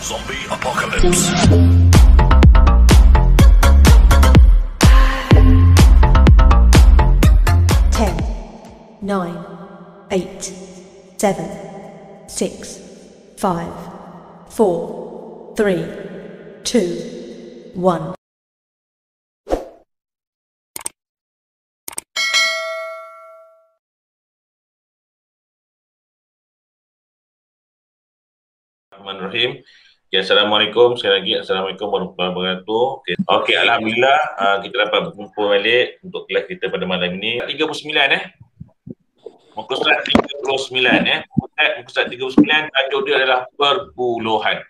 Zombie Apocalypse. 10, 9, 8, 7, 6, 5, 4, 3, 2, 1. Bismillahirrahmanirrahim. Okay, Assalamualaikum sekali lagi. Assalamualaikum warahmatullahi wabarakatuh. Okay, Alhamdulillah kita dapat berkumpul balik untuk kelas kita pada malam ini. 39 muka surat 39 muka surat 39 tajuk dia adalah perpuluhan.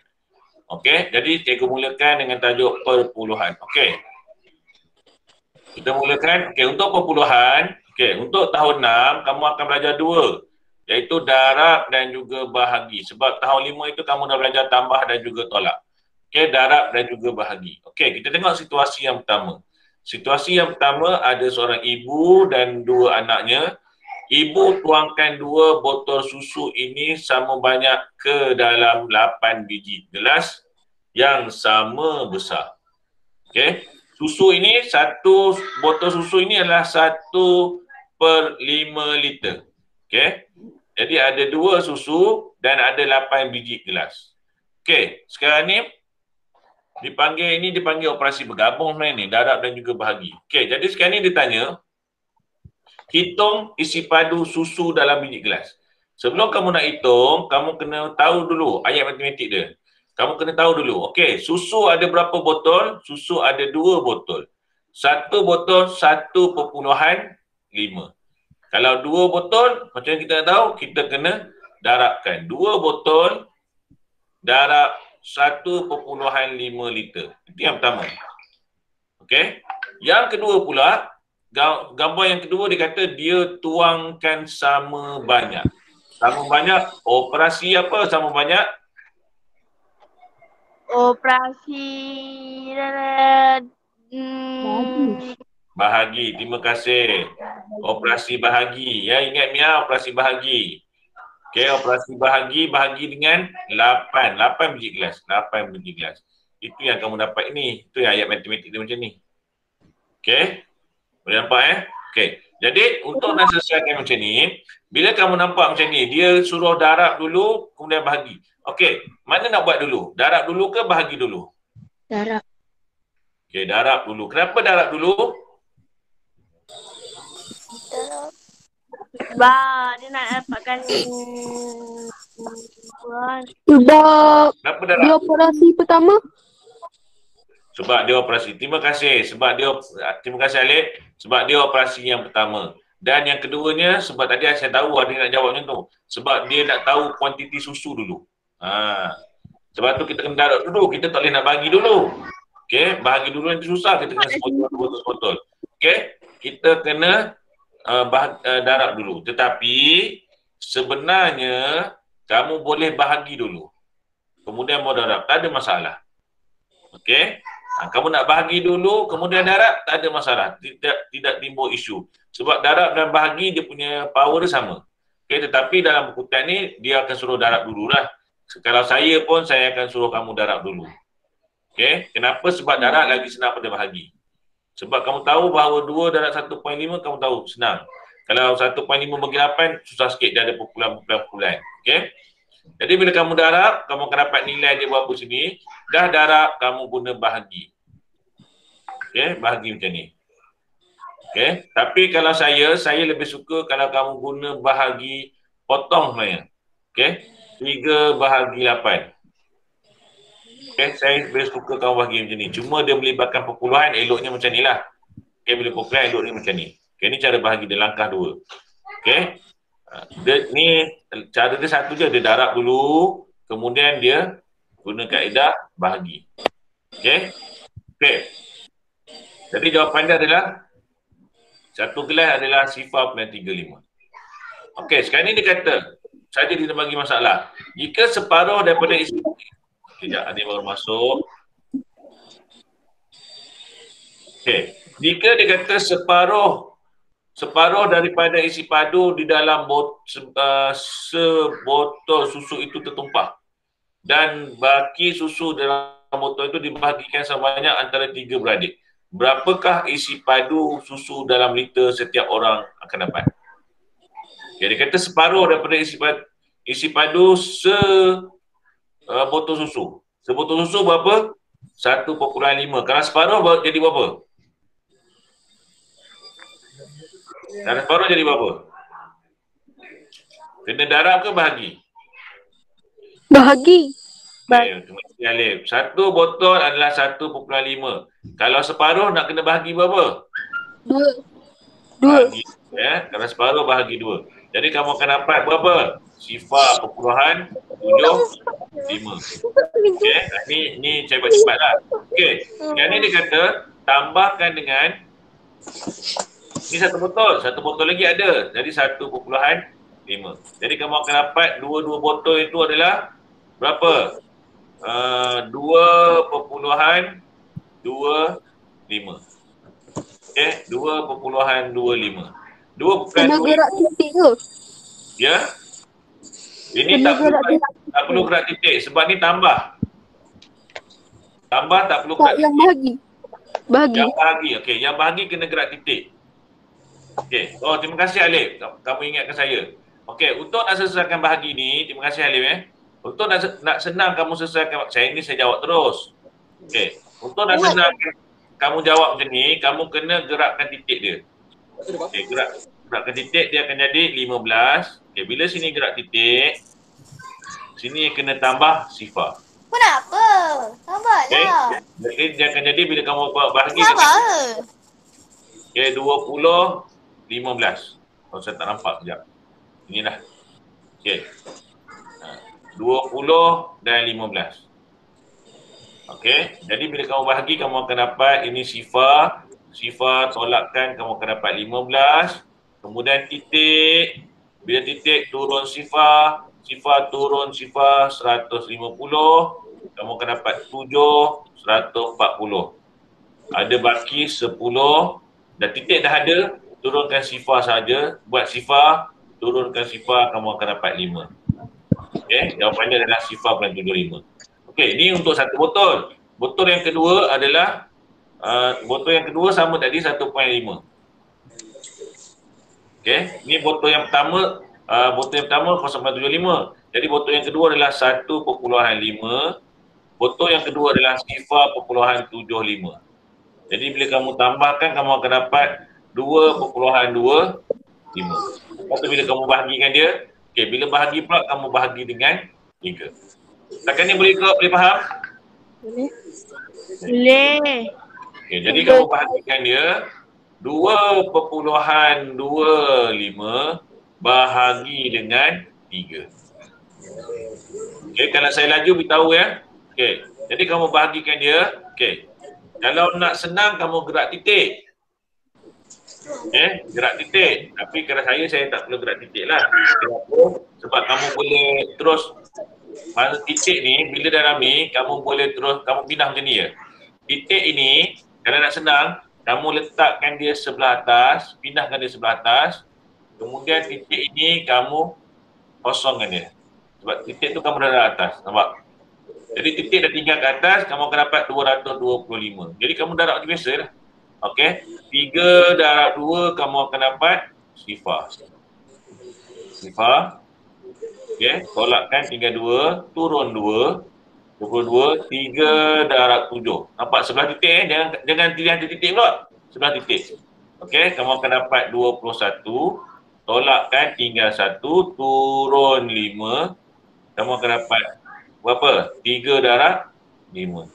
Okey, jadi cikgu mulakan dengan tajuk perpuluhan. Okey. Kita mulakan. Okey, untuk perpuluhan, okey, untuk tahun 6 kamu akan belajar dua, iaitu darab dan juga bahagi. Sebab tahun 5 itu kamu dah belajar tambah dan juga tolak. Okey, darab dan juga bahagi. Okey, kita tengok situasi yang pertama. Situasi yang pertama, ada seorang ibu dan dua anaknya. Ibu tuangkan 2 botol susu ini sama banyak ke dalam 8 biji gelas yang sama besar. Okey, susu ini, satu botol susu ini adalah 1/5 liter. Okey, jadi ada 2 susu dan ada 8 biji gelas. Okey, sekarang ni dipanggil operasi bergabung sebenarnya ni, darab dan juga bahagi. Okey, jadi sekarang ni ditanya, hitung isi padu susu dalam biji gelas. Sebelum kamu nak hitung, kamu kena tahu dulu ayat matematik dia. Kamu kena tahu dulu, okey, susu ada berapa botol? Susu ada 2 botol. 1 botol 1/5. Kalau 2 botol, macam yang kita tahu, kita kena darabkan. 2 botol darab 1/5 liter. Itu yang pertama. Okey. Yang kedua pula, gambar yang kedua dia kata dia tuangkan sama banyak. Sama banyak, operasi apa sama banyak? Operasi bahagi. Terima kasih. Operasi bahagi. Ya, ingat Mia, operasi bahagi. Okey, operasi bahagi, bahagi dengan 8 biji gelas. 8 biji gelas. Itu yang kamu dapat ini. Itu yang ayat matematik dia macam ni. Okey. Boleh nampak Okey. Jadi untuk nak selesaikan macam ni, bila kamu nampak macam ni, dia suruh darab dulu kemudian bahagi. Okey, mana nak buat dulu? Darab dulu ke bahagi dulu? darab. Okey, darab dulu. Kenapa darab dulu? Sebab dia nak dapatkan Sebab Kenapa darab? dia operasi pertama. Sebab dia operasi. Terima kasih. Terima kasih Alif. Sebab dia operasi yang pertama. Dan yang keduanya, sebab tadi saya tahu ada yang nak jawab macam tu. Sebab dia nak tahu kuantiti susu dulu. Sebab tu kita kena darab dulu. Kita tak boleh nak bagi dulu. Okey, bahagi dulu nanti susah. Kita kena sebotol. Okey, kita kena darab dulu. Tetapi sebenarnya kamu boleh bahagi dulu. Kemudian mau darab. Tak ada masalah. Okey. Kamu nak bahagi dulu, kemudian darab, tak ada masalah. Tidak timbul isu. Sebab darab dan bahagi dia punya power sama. Okay, tetapi dalam buku teks ni, dia akan suruh darab dululah. Kalau saya pun, saya akan suruh kamu darab dulu. Okay, kenapa? Sebab darab lagi senang pada bahagi. Sebab kamu tahu bahawa 2 darab 1/5, kamu tahu, senang. Kalau 1/5 bagi 8, susah sikit, dia ada pukulan-pukulan. Okay. Jadi bila kamu darab, kamu akan dapat nilai dia berapa sini. Dah darab, kamu guna bahagi. Okey, bahagi macam ni. Okey, tapi kalau saya lebih suka kalau kamu guna bahagi potong sebenarnya. Okey, 3/8. Okey, saya lebih suka kamu bahagi macam ni. Cuma dia melibatkan perpuluhan, eloknya macam ni lah. Okey, bila perpuluhan, eloknya macam ni. Okey, ni cara bahagi dia langkah 2. Okey. Ni cara dia satu je, dia darab dulu, kemudian dia guna kaedah bahagi. Okey. Okey. Jadi jawapan dia adalah 1 gelas adalah 0.35. Okey, sekarang ni dia kata, saja dia bagi masalah. Jika separuh daripada isi, sekejap, adik baru masuk. Okey, jika dia kata separuh daripada isi padu di dalam sebotol susu itu tertumpah. dan baki susu dalam botol itu dibahagikan sebanyak antara 3 beradik. Berapakah isi padu susu dalam liter setiap orang akan dapat? Okay, dia kata separuh daripada isi padu botol susu. Sebotol susu berapa? 1.5. Kalau separuh jadi berapa? Kalau separuh jadi berapa? Kena darab ke bahagi? Bahagi. Okay, terima kasih Alif. Satu botol adalah 1.5. Kalau separuh nak kena bahagi berapa? 2. Bahagi, kalau separuh bahagi 2. Jadi kamu akan dapat berapa? Sifar 0.75. Okey, ni cepat-cepatlah. Okey, yang ni dia kata tambahkan dengan ni satu botol lagi ada. Jadi 1.5. Jadi kamu akan dapat dua botol itu adalah berapa? 2.25. Okey, 2.25. 2 bukan Kena 2. gerak titik tu. Ya. Ini Kena gerak titik. tak perlu gerak titik sebab ni tambah. Tambah tak perlu Tak, gerak yang titik. bahagi. Yang bahagi. Okey, yang bahagi kena gerak titik. Okey. Oh, terima kasih Alif. Kamu ingatkan saya. Okey, untuk nak selesaikan bahagi ni, terima kasih Alif Untuk nak senang kamu selesaikan, saya jawab terus. Okey. Untuk nak senang kamu jawab macam ni, kamu kena gerakkan titik dia. Okey, gerakkan titik dia akan jadi 15. Okey, bila sini gerak titik, sini kena tambah sifar. Kenapa? Sabarlah. Jadi dia akan jadi bila kamu buat bahagi. Sabar. Okey, 20, 15. Oh, saya tak nampak sekejap. Inilah. Okey. 20 dan 15. Okey, jadi bila kamu bahagi, kamu akan dapat ini sifar. Sifar tolakkan, kamu akan dapat 15. Kemudian titik. Bila titik turun sifar. Sifar turun sifar 150. Kamu akan dapat 7, 140. Ada baki 10. Dan titik dah ada. Turunkan sifar saja. Buat sifar. Turunkan sifar, kamu akan dapat 5. Okey, jawapannya adalah sifar 0.75. Okey, ini untuk satu botol. Botol yang kedua adalah sama tadi 1.5. Okey, ini botol yang pertama 0.75. Jadi botol yang kedua adalah 1.5. Botol yang kedua adalah sifar 0.75. Jadi bila kamu tambahkan, kamu akan dapat 2.25. Lepas tu bila kamu bahagikan dia, okey, bila bahagi pula kamu bahagi dengan 3. Setakat ni boleh faham? Boleh. Okay, jadi kamu bahagikan dia 2.25 bahagi dengan 3. Okay, kalau saya laju beritahu ya. Okay, jadi kamu bahagikan dia. Okay, kalau nak senang kamu gerak titik. Okay, gerak titik. Tapi kalau saya tak perlu gerak titik lah. Kenapa? Sebab kamu boleh terus masa titik ni, bila dalam ni, kamu boleh terus, kamu pindah macam ni ya. Titik ini, kalau nak senang, kamu letakkan dia sebelah atas, pindahkan dia sebelah atas. Kemudian titik ini, kamu kosongkan dia. Sebab titik tu kamu dah di atas, nampak? Jadi titik dah tinggal ke atas, kamu akan dapat 225. Jadi kamu darab macam biasa lah. Okey, 3 darab 2, kamu akan dapat sifar. Sifar. Okey, tolakkan tinggal 2, turun 2, 22, 3 darab 7. Nampak sebelah titik jangan pilih titik pula. Sebelah titik. Okey, kamu akan dapat 21, tolakkan tinggal 1, turun 5. Kamu akan dapat berapa? 3 darab 5.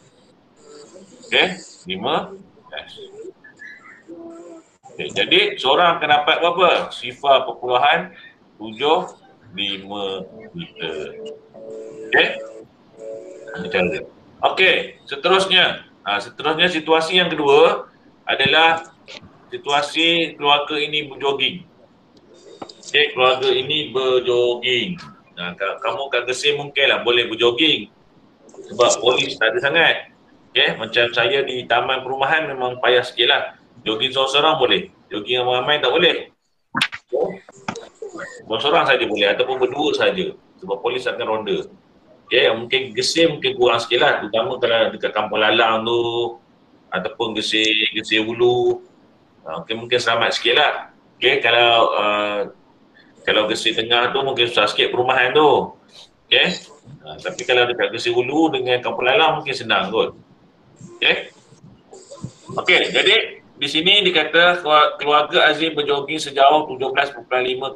Okey, 5. Yes. Okay, jadi seorang akan dapat berapa? Sifar 0.75 liter. Okey? Ini cara. Okey, seterusnya. Seterusnya situasi yang kedua adalah situasi keluarga ini berjoging. Okey, keluarga ini berjoging. Kamu kat Gesim mungkinlah boleh berjoging. Sebab polis tak ada sangat. Okey, macam saya di taman perumahan memang payah sikit lah. Jogging seorang-seorang boleh. Jogging ramai-ramai tak boleh. Seorang saja boleh ataupun berdua saja. Sebab polis akan ronda. Okay, mungkin gesir mungkin kurang sikit lah, terutama kalau dekat Kampung Lalang tu ataupun gesir hulu. Okay, mungkin selamat sikit lah. Okay, kalau gesir tengah tu mungkin susah sikit perumahan tu. Okay, tapi kalau dekat gesir hulu dengan Kampung Lalang mungkin senang kot. Okay, jadi di sini dikata keluarga Azim berjoging sejauh 17.5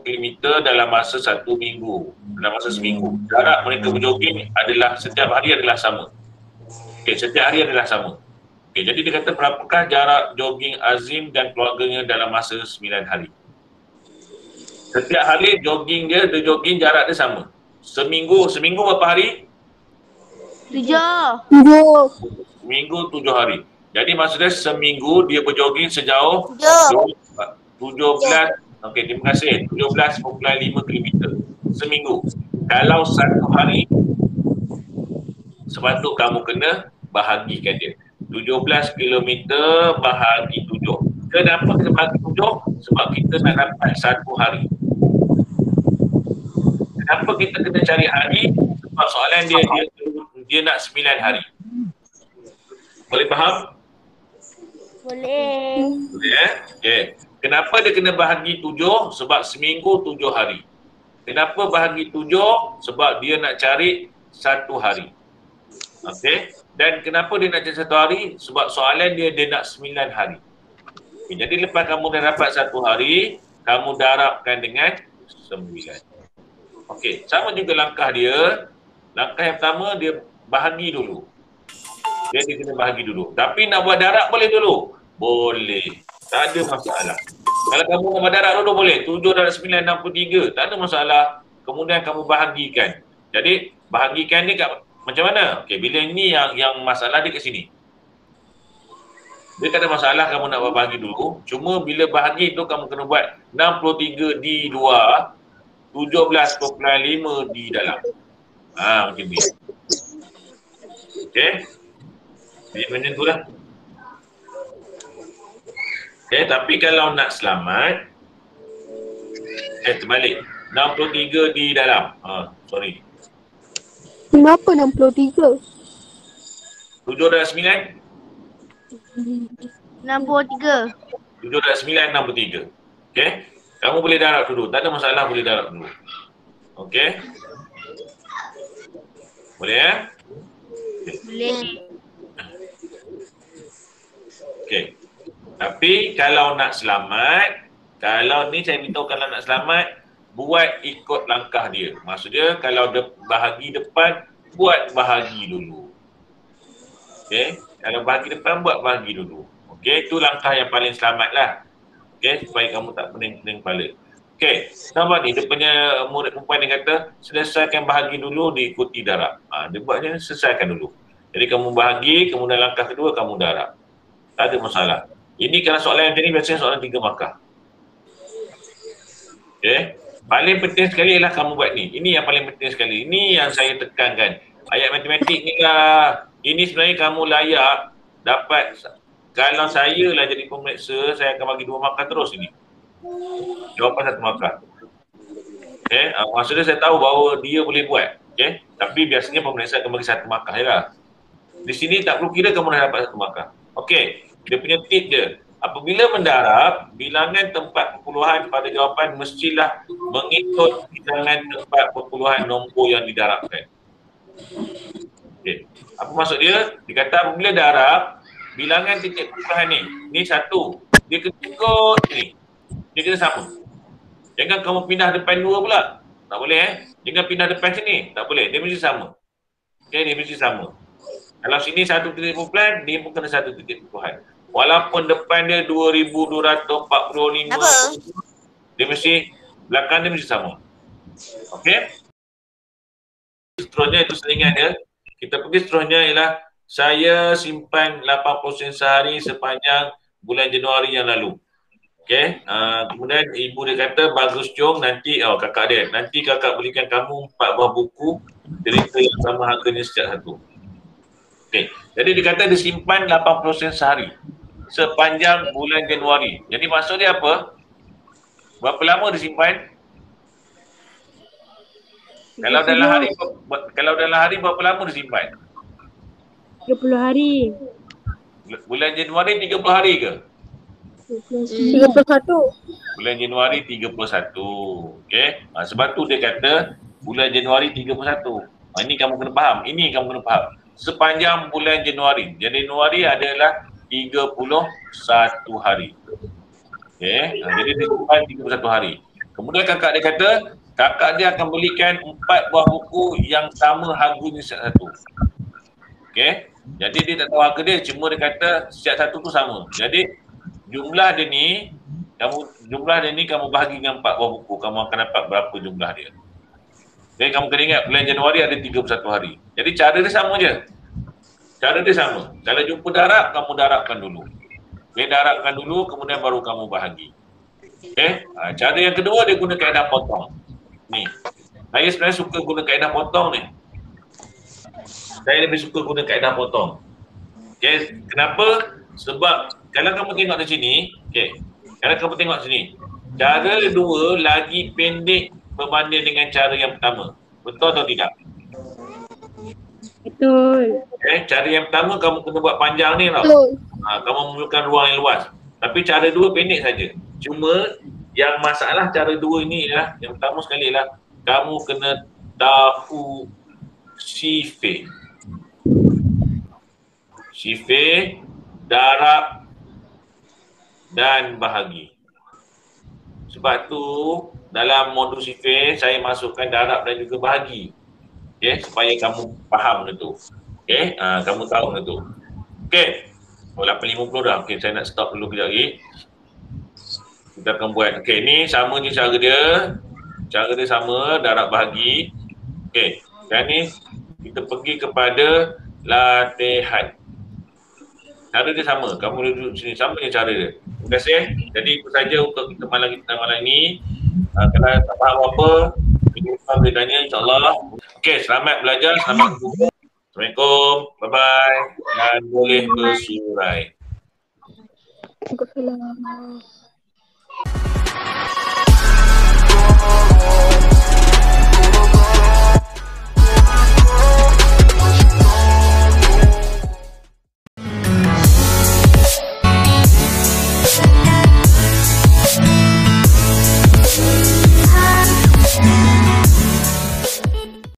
km dalam masa 1 minggu. Dalam masa seminggu. Jarak mereka berjoging adalah setiap hari adalah sama. Okey, setiap hari adalah sama. Okey, jadi dikata berapakah jarak joging Azim dan keluarganya dalam masa 9 hari. Setiap hari jogging dia jogging jarak dia sama. Seminggu berapa hari? 7. Seminggu 7 hari. Jadi maksudnya seminggu dia berjoging sejauh 17, okey, terima kasih, 17.5 km seminggu. Kalau satu hari, sepatut kamu kena bahagikan dia. 17 km bahagi 7. Kenapa kena bahagi 7? Sebab kita nak dapat satu hari. Kenapa kita kena cari hari? Sebab soalan dia nak 9 hari. Boleh faham? Boleh. Boleh Okey. Kenapa dia kena bahagi 7? Sebab seminggu 7 hari. Kenapa bahagi 7? Sebab dia nak cari satu hari. Okey. Dan kenapa dia nak cari satu hari? Sebab soalan dia nak 9 hari. Okay, jadi lepas kamu dah dapat satu hari, kamu darabkan dengan 9. Okey. Sama juga langkah dia. Langkah yang pertama dia bahagi dulu. Dia kena bahagi dulu. Tapi nak buat darab boleh dulu? Boleh. Tak ada masalah. Kalau kamu nak buat darab dulu boleh. 7 darab 9, 63. Tak ada masalah. Kemudian kamu bahagikan. Jadi bahagikan ni macam mana? Okey, bila ini yang masalah dia kat sini. Dia tak ada masalah kamu nak buat bahagi dulu. Cuma bila bahagi tu kamu kena buat 63 di 2, 17.5 di dalam. Macam ni. Okey. Jadi macam tu lah. Okay, tapi kalau nak selamat, terbalik. 63 di dalam. Sorry. Kenapa 63? 7 darab 9? 63. 7 darab 9, 63. Okay. Kamu boleh darab dulu. Tak ada masalah, boleh darab dulu. Okay. Boleh ya? Boleh. Okay. Tapi kalau nak selamat, kalau ni saya beritahu kalau nak selamat, buat ikut langkah dia. Maksudnya kalau bahagi depan, buat bahagi dulu. Okay. Kalau bahagi depan, buat bahagi dulu. Okay. Itu langkah yang paling selamat lah. Okay. Supaya kamu tak pening-pening kepala. Okay. Nampak ni, dia punya murid perempuan dia kata, selesaikan bahagi dulu, diikuti darab. Dia buatnya selesaikan dulu. Jadi kamu bahagi, kemudian langkah kedua, kamu darab. Tak ada masalah. Ini kalau soalan macam ni biasanya soalan 3 markah. Okay. Paling penting sekali ialah kamu buat ni. Ini yang paling penting sekali. Ini yang saya tekankan. Ayat matematik ni lah. Ini sebenarnya kamu layak dapat. Kalau saya lah jadi pemeriksa, saya akan bagi 2 markah terus ini. Jawapan 1 markah. Okay. Maksudnya saya tahu bahawa dia boleh buat. Okay. Tapi biasanya pemeriksa akan bagi 1 markah je lah. Di sini tak perlu kira kamu dah dapat 1 markah. Okey. Dia punya tip je. Apabila mendarab, bilangan tempat perpuluhan pada jawapan mestilah mengikut bilangan tempat perpuluhan nombor yang didarabkan. Okey. Apa maksud dia? Dia kata apabila darab, bilangan titik perpuluhan ni 1. Dia kena ikut ni. Dia kena sama. Jangan kamu pindah depan 2 pula. Tak boleh Jangan pindah depan sini. Tak boleh. Dia mesti sama. Okey, dia mesti sama. Kalau sini 1 titik perpuluhan, dia pun kena 1 titik perpuluhan. Walaupun depan dia 2,245, dia mesti, belakang dia mesti sama. Okey? Seterusnya itu selingan dia. Kita pergi seterusnya ialah saya simpan 80 sen sehari sepanjang bulan Januari yang lalu. Okey? Kemudian ibu dia kata, bagus Chong, nanti, kakak dia, nanti kakak belikan kamu 4 buah buku cerita yang sama harganya setiap satu. Okey. Jadi dia kata dia simpan 80 sen sehari sepanjang bulan Januari. Jadi maksud dia apa? Berapa lama dia simpan? Kalau dalam hari, kalau dalam hari berapa lama dia simpan? 30 hari. Bulan Januari 30 hari ke? 31. Bulan Januari 31. Okey. Sebab tu dia kata bulan Januari 31. Ini kamu kena faham. Ini kamu kena faham. Sepanjang bulan Januari. Januari adalah 31 hari. Okey. Jadi dia simpan 31 hari. Kemudian kakak dia kata, kakak dia akan belikan 4 buah buku yang sama harganya satu. Okey. Jadi dia tak tahu harga dia, cuma dia kata setiap satu tu sama. Jadi jumlah dia ni, kamu bahagi dengan 4 buah buku, kamu akan dapat berapa jumlah dia. Jadi kamu kena ingat bulan Januari ada 31 hari. Jadi cara dia sama je. Cara dia sama. Kalau jumpa darab, kamu darabkan dulu. Dia darabkan dulu, kemudian baru kamu bahagi. Okey. Cara yang kedua dia guna kaedah potong. Ni. Saya sebenarnya suka guna kaedah potong ni. Saya lebih suka guna kaedah potong. Okey, kenapa? Sebab kalau kamu tengok di sini, okey. Kalau kamu tengok sini, cara dua lagi pendek berbanding dengan cara yang pertama. Betul atau tidak? Betul. Okey, cara yang pertama kamu kena buat panjang ni tau. Betul. Kamu memerlukan ruang yang luas. Tapi cara dua pendek saja. Cuma yang masalah cara dua ni ialah, yang pertama sekali ialah kamu kena tahu sifir. Sifir, darab dan bahagi. Sebab tu dalam modul sifir saya masukkan darab dan juga bahagi. Okey, supaya kamu faham benda tu. Okey, kamu tahu benda tu. Okey. 8.50 dah. Okey, saya nak stop dulu kejap lagi. Kita akan buat. Okey, ni sama je cara dia. Cara dia sama, darab bahagi. Okey, sekarang ni kita pergi kepada latihan. Cara dia sama. Kamu duduk sini, sama je cara dia. Terima kasih. Jadi itu saja untuk kita malam ini. Kalau tak faham apa, kita boleh tanya, insyaAllah. Okey, selamat belajar, selamat berjumpa. Assalamualaikum, bye-bye. Dan boleh bersurai. Waalaikumsalam.